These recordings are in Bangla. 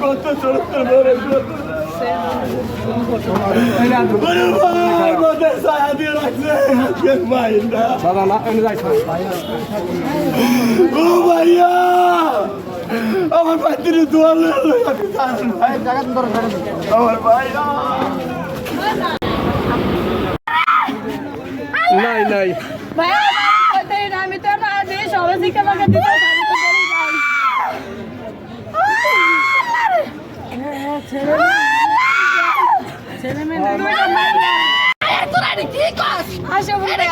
কত ছোট ভাইয়া আমার পাত্রী দোয়াল আমার ভাইয়া নাই নাই আমি তো না দিয়ে সবাই শিক্ষা লাগে দিতে ছেলে মেয়ে আসো বলে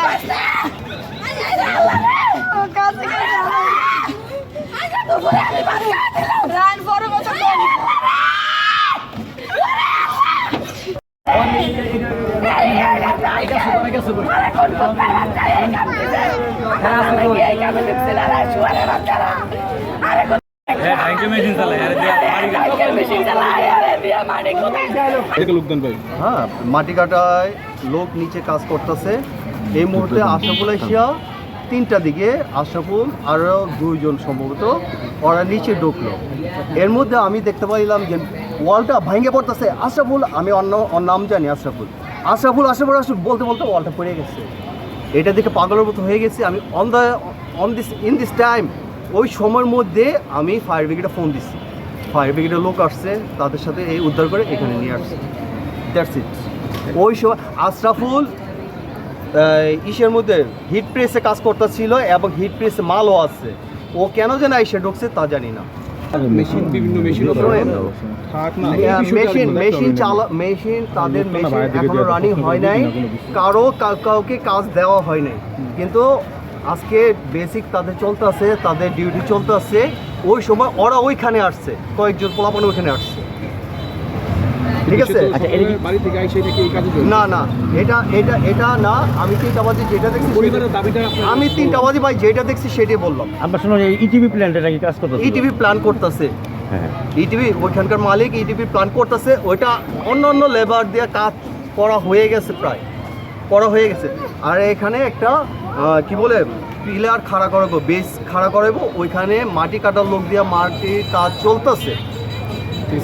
রান বড় মতো হ্যাঁ মাটি কাটায় লোক নিচে কাজ করতেছে এই মুহূর্তে আশরাফুল এশিয়া 3টা দিকে আশরাফুল আরও 2 জন সম্ভবত ওরা নিচে ঢুকলো এর মধ্যে আমি দেখতে পাইলাম যে ওয়ালটা ভেঙে পড়তেছে আশরাফুল আমি অন্য নাম জানি আশরাফুল বলতে বলতে ওয়ালটা পড়ে গেছে এটা দেখে পাগলের মতো হয়ে গেছে আমি ইন দিস টাইম ওই সময়ের মধ্যে আমি ফায়ার ব্রিগেডে ফোন দিচ্ছি ফায়ার ব্রিগেডের লোক আসছে তাদের সাথে এই উদ্ধার করে এখানে নিয়ে আসছে দ্যাটস ইট ওই সময় আশরাফুল ইসের মধ্যে হিট প্রেসে কাজ করতেছিল এবং হিট প্রেসে মালও আছে ও কেন যেন এসে ঢুকছে তা জানি না মেশিন তাদের মেশিন এখনো রানিং হয় নাই কাউকে কাজ দেওয়া হয় নাই কিন্তু আজকে বেসিক তাদের চলতেছে তাদের ডিউটি চলতেছে ওই সময় ওরা ওইখানে আসছে কয়েকজন পোলাপান ওইখানে আসছে ঠিক আছে না না এটা না আমি 3টা বাজে যেটা দেখছি আমি 3টা বাজে ভাই যেটা দেখছি সেটাই বললাম আমরা শুনলাম ইটিভি প্ল্যান্টে নাকি কাজ করতেছে ইটিভি প্ল্যান করতেছে ইটিভি ওইখানকার মালিক ইটিভি প্ল্যান করতেছে ওইটা অন্য লেবার দিয়ে কাজ করা হয়ে গেছে প্রায় করা হয়ে গেছে আর এখানে একটা কি বলে পিলার খাড়া করাবো বেস খাড়া করাবো ওইখানে মাটি কাটার লোক দিয়ে মাটির কাজ চলতেছে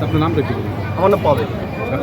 আপনার নামটা কি আমার নাম পাবে